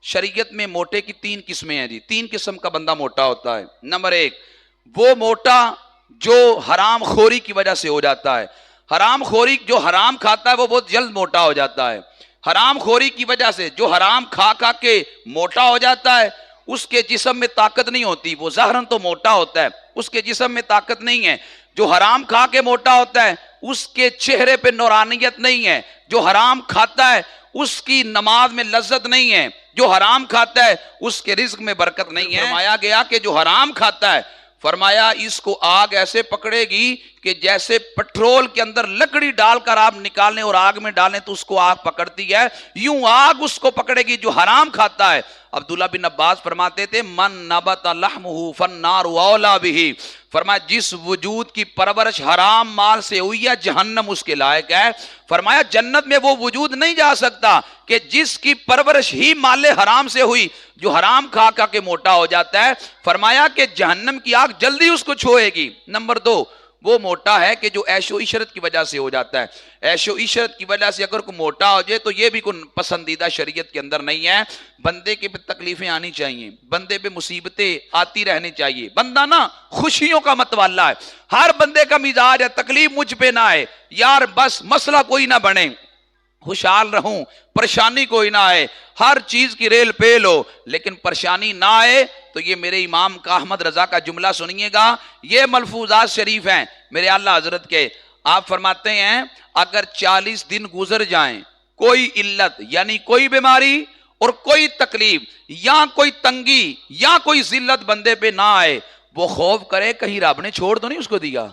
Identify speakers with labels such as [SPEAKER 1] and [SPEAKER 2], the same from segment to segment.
[SPEAKER 1] شریعت میں موٹے کی 3 قسمیں ہیں جی. 3 قسم کا بندہ موٹا ہوتا ہے. نمبر 1 وہ موٹا جو حرام خوری کی وجہ سے ہو جاتا ہے. حرام خوری جو حرام کھاتا ہے وہ بہت جلد موٹا ہو جاتا ہے. حرام خوری کی وجہ سے جو حرام کھا کھا کے موٹا ہو جاتا ہے اس کے جسم میں طاقت نہیں ہوتی. وہ ظاہراً تو موٹا ہوتا ہے, اس کے جسم میں طاقت نہیں ہے. جو حرام کھا کے موٹا ہوتا ہے اس کے چہرے پہ نورانیت نہیں ہے. جو حرام کھاتا ہے اس کی نماز میں لذت نہیں ہے. جو حرام کھاتا ہے اس کے رزق میں برکت نہیں ہے. فرمایا گیا کہ جو حرام کھاتا ہے, فرمایا اس کو آگ ایسے پکڑے گی کہ جیسے پٹرول کے اندر لکڑی ڈال کر آپ نکالنے اور آگ میں ڈالیں تو اس کو آگ پکڑتی ہے, یوں آگ اس کو پکڑے گی جو حرام کھاتا ہے. عبداللہ بن عباس فرماتے تھے من نبت لحمہ فالنار اولی بہ, فرمایا جس وجود کی پرورش حرام مال سے ہوئی ہے جہنم اس کے لائق ہے. فرمایا جنت میں وہ وجود نہیں جا سکتا کہ جس کی پرورش ہی مال حرام سے ہوئی, جو حرام کھا کھا کے موٹا ہو جاتا ہے. فرمایا کہ جہنم کی آگ جلدی اس کو چھوئے گی. نمبر 2 وہ موٹا ہے کہ جو عیش و عشرت کی وجہ سے ہو جاتا ہے. عیش و عشرت کی وجہ سے اگر کوئی موٹا ہو جائے تو یہ بھی کوئی پسندیدہ شریعت کے اندر نہیں ہے. بندے کے پہ تکلیفیں آنی چاہیے, بندے پہ مصیبتیں آتی رہنی چاہیے. بندہ نا خوشیوں کا متوالا ہے. ہر بندے کا مزاج ہے تکلیف مجھ پہ نہ آئے یار, بس مسئلہ کوئی نہ بنے, خوشحال رہوں, پریشانی کوئی نہ آئے, ہر چیز کی ریل پیل ہو لیکن پریشانی نہ آئے. تو یہ میرے امام کا احمد رضا کا جملہ سنیے گا, یہ ملفوظات شریف ہیں میرے اعلیٰ حضرت کے. آپ فرماتے ہیں اگر 40 دن گزر جائیں کوئی علت یعنی کوئی بیماری اور کوئی تکلیف یا کوئی تنگی یا کوئی ذلت بندے پہ نہ آئے, وہ خوف کرے کہیں رب نے چھوڑ تو نہیں اس کو دیا.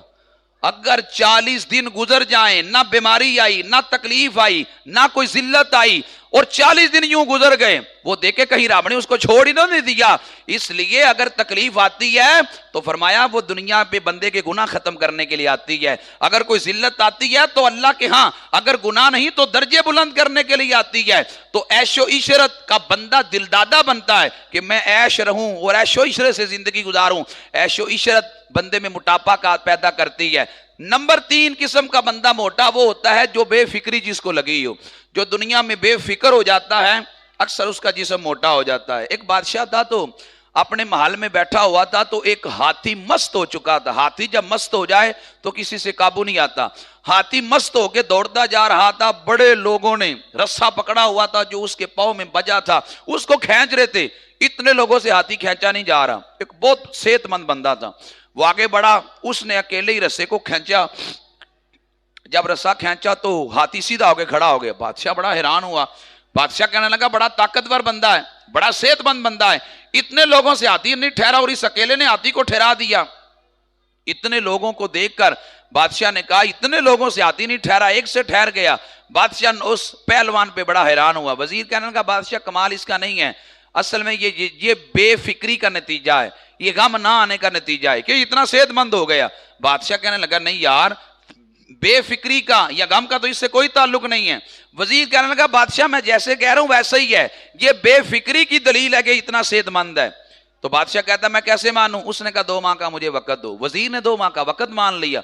[SPEAKER 1] اگر 40 دن گزر جائیں نہ بیماری آئی نہ تکلیف آئی نہ کوئی ذلت آئی اور 40 دن یوں گزر گئے, وہ دیکھے کہیں رب نے اس کو چھوڑ ہی نہیں دیا. اس لیے اگر تکلیف آتی ہے تو فرمایا وہ دنیا پہ بندے کے گناہ ختم کرنے کے لیے آتی ہے. اگر کوئی ذلت آتی ہے تو اللہ کے ہاں اگر گناہ نہیں تو درجے بلند کرنے کے لیے آتی ہے. تو عیش و عشرت کا بندہ دلدادہ بنتا ہے کہ میں عیش رہوں اور عیش و عشرت سے زندگی گزاروں. عیش و عشرت بندے میں موٹاپا کا پیدا کرتی ہے. نمبر 3 قسم کا بندہ موٹا وہ ہوتا ہے جو بے فکری جس کو لگی ہو, جو دنیا میں بے فکر ہو جاتا ہے اکثر اس کا جسم موٹا ہو جاتا ہے. ایک بادشاہ تھا تو اپنے محل میں بیٹھا ہوا تھا تو ایک ہاتھی مست ہو چکا تھا. ہاتھی جب مست ہو جائے تو کسی سے قابو نہیں آتا. ہاتھی مست ہو کے دوڑتا جا رہا تھا, بڑے لوگوں نے رسا پکڑا ہوا تھا جو اس کے پاؤں میں بجا تھا اس کو کھینچ رہے تھے. اتنے لوگوں سے ہاتھی کھینچا نہیں جا رہا. ایک بہت صحت مند بندہ تھا, وہ آگے بڑھا, اس نے اکیلے ہی رسے کو کھینچا. جب رسا کھینچا تو ہاتھی سیدھا ہو کے کھڑا ہو گیا. بادشاہ بڑا حیران ہوا. بادشاہ کہنے لگا بڑا طاقتور بندہ ہے, بڑا صحت مند بندہ ہے, اتنے لوگوں سے ہاتھی نہیں ٹھہرا اور اس اکیلے نے ہاتھی کو ٹھہرا دیا. اتنے لوگوں کو دیکھ کر بادشاہ نے کہا اتنے لوگوں سے ہاتھی نہیں ٹھہرا, ایک سے ٹھہر گیا. بادشاہ اس پہلوان پہ بڑا حیران ہوا. وزیر کہنے لگا بادشاہ کمال اس کا نہیں ہے, اصل میں یہ بے فکری کا نتیجہ ہے, یہ غم نہ آنے کا نتیجہ ہے کہ اتنا صحت مند ہو گیا. بادشاہ کہنے لگا نہیں یار, بے فکری کا یا غم کا تو اس سے کوئی تعلق نہیں ہے. وزیر کہنے لگا بادشاہ میں جیسے کہہ رہا ہوں ویسا ہی ہے, یہ بے فکری کی دلیل ہے کہ اتنا صحت مند ہے. تو بادشاہ کہتا میں کیسے مانوں؟ اس نے کہا 2 ماہ کا مجھے وقت دو. وزیر نے 2 ماہ کا وقت مان لیا.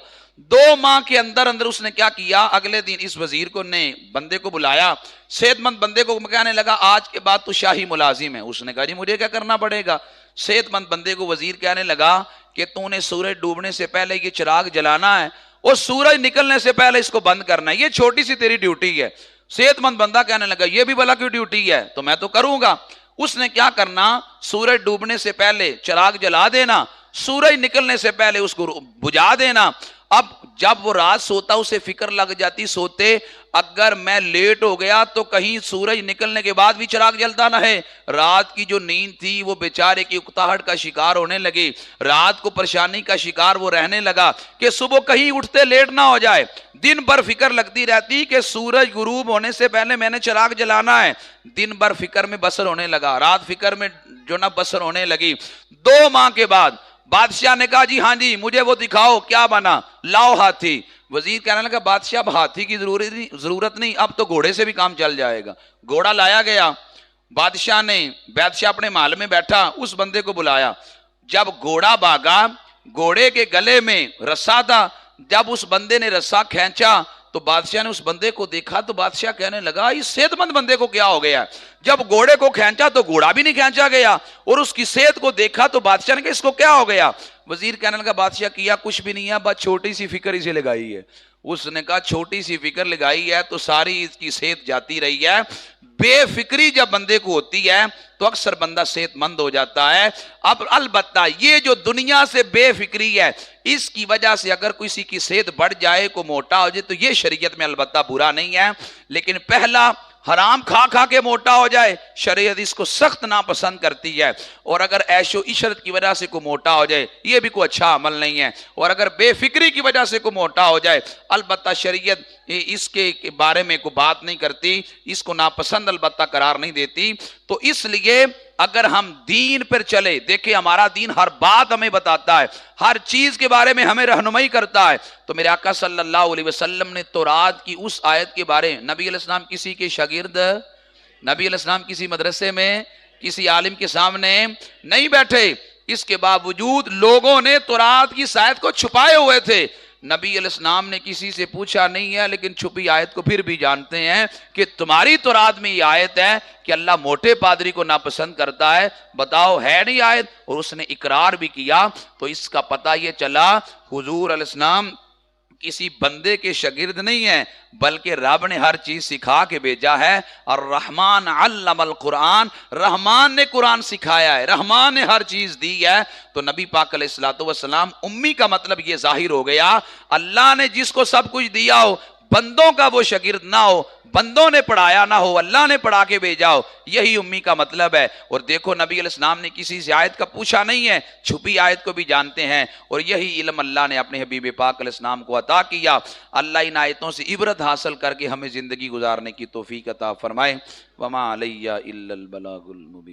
[SPEAKER 1] 2 ماہ کے اندر اس نے کیا کیا, اگلے دن اس وزیر کو نے بندے کو بلایا, صحت مند بندے کو کہنے لگا آج کے بعد تو شاہی ملازم ہے. اس نے کہا جی مجھے کیا کرنا پڑے گا؟ صحت مند بندے کو وزیر کہنے لگا کہ تو نے سورج ڈوبنے سے پہلے یہ چراغ جلانا ہے اور سورج نکلنے سے پہلے اس کو بند کرنا ہے, یہ چھوٹی سی تیری ڈیوٹی ہے. صحت مند بندہ کہنے لگا یہ بھی بھلا کی ڈیوٹی ہے تو میں تو کروں گا. اس نے کیا کرنا, سورج ڈوبنے سے پہلے چراغ جلا دینا, سورج نکلنے سے پہلے اس کو بجھا دینا. اب جب وہ رات سوتا اسے فکر لگ جاتی سوتے, اگر میں لیٹ ہو گیا تو کہیں سورج نکلنے کے بعد بھی چراغ جلتا نہ ہے. رات کی جو نیند تھی وہ بیچارے کی اکتاہٹ کا شکار ہونے لگی, رات کو پریشانی کا شکار وہ رہنے لگا کہ صبح کہیں اٹھتے لیٹ نہ ہو جائے. دن بھر فکر لگتی رہتی کہ سورج غروب ہونے سے پہلے میں نے چراغ جلانا ہے. دن بھر فکر میں بسر ہونے لگا, رات فکر میں جو نہ بسر ہونے لگی. 2 ماہ کے بعد بادشاہ نے کہا جی ہاں جی مجھے وہ دکھاؤ کیا بنا, لاؤ ہاتھی. وزیر کہنے لگا بادشاہ اب ہاتھی کی ضرورت نہیں, اب تو گھوڑے سے بھی کام چل جائے گا. گھوڑا لایا گیا. بادشاہ اپنے محل میں بیٹھا, اس بندے کو بلایا. جب گھوڑا بھاگا, گھوڑے کے گلے میں رسا تھا, جب اس بندے نے رسا کھینچا تو تو بادشاہ نے اس بندے کو دیکھا تو بادشاہ کہنے لگا اس صحت مند بندے کو کیا ہو گیا؟ جب گھوڑے کو کھینچا تو گھوڑا بھی نہیں کھینچا گیا، اور اس کی صحت کو دیکھا تو بادشاہ نے کہا اس کو کیا ہو گیا؟ وزیر کہنے لگا بادشاہ کیا کچھ بھی نہیں ہے، بس چھوٹی سی فکر اسے لگائی ہے۔ اس نے کہا چھوٹی سی فکر لگائی ہے تو ساری اس کی صحت جاتی رہی ہے۔ بے فکری جب بندے کو ہوتی ہے تو اکثر بندہ صحت مند ہو جاتا ہے۔ اب البتہ یہ جو دنیا سے بے فکری ہے اس کی وجہ سے اگر کسی کی صحت بڑھ جائے، کو موٹا ہو جائے تو یہ شریعت میں البتہ برا نہیں ہے، لیکن پہلا حرام کھا کھا کے موٹا ہو جائے شریعت اس کو سخت ناپسند کرتی ہے، اور اگر عیش و عشرت کی وجہ سے کوئی موٹا ہو جائے یہ بھی کوئی اچھا عمل نہیں ہے، اور اگر بے فکری کی وجہ سے کوئی موٹا ہو جائے البتہ شریعت اس کے بارے میں کوئی بات نہیں کرتی، اس کو ناپسند البتہ قرار نہیں دیتی۔ تو اس لیے اگر ہم دین پر چلے، دیکھیں ہمارا دین ہر بات ہمیں بتاتا ہے، ہر چیز کے بارے میں ہمیں رہنمائی کرتا ہے۔ تو میرے آقا صلی اللہ علیہ وسلم نے تورات کی اس آیت کے بارے، نبی علیہ السلام کسی کے شاگرد، نبی علیہ السلام کسی مدرسے میں کسی عالم کے سامنے نہیں بیٹھے، اس کے باوجود لوگوں نے تورات کی اس آیت کو چھپائے ہوئے تھے۔ نبی علیہ السلام نے کسی سے پوچھا نہیں ہے، لیکن چھپی آیت کو پھر بھی جانتے ہیں کہ تمہاری تورات میں یہ آیت ہے کہ اللہ موٹے پادری کو ناپسند کرتا ہے، بتاؤ ہے نہیں آیت؟ اور اس نے اقرار بھی کیا۔ تو اس کا پتہ یہ چلا حضور علیہ السلام کسی بندے کے شاگرد نہیں ہیں، بلکہ رب نے ہر چیز سکھا کے بھیجا ہے۔ الرحمن علم القرآن، رحمان نے قرآن سکھایا ہے، رحمان نے ہر چیز دی ہے۔ تو نبی پاک علیہ الصلوۃ والسلام امی کا مطلب یہ ظاہر ہو گیا، اللہ نے جس کو سب کچھ دیا ہو بندوں کا وہ شاگرد نہ ہو، بندوں نے پڑھایا نہ ہو، اللہ نے پڑھا کے بھیجا ہو، یہی امی کا مطلب ہے۔ اور دیکھو نبی علیہ السلام نے کسی سے آیت کا پوچھا نہیں ہے، چھپی آیت کو بھی جانتے ہیں، اور یہی علم اللہ نے اپنے حبیب پاک علیہ السلام کو عطا کیا۔ اللہ ان آیتوں سے عبرت حاصل کر کے ہمیں زندگی گزارنے کی توفیق عطا فرمائے۔ وما علیہ الا البلاغ المبین۔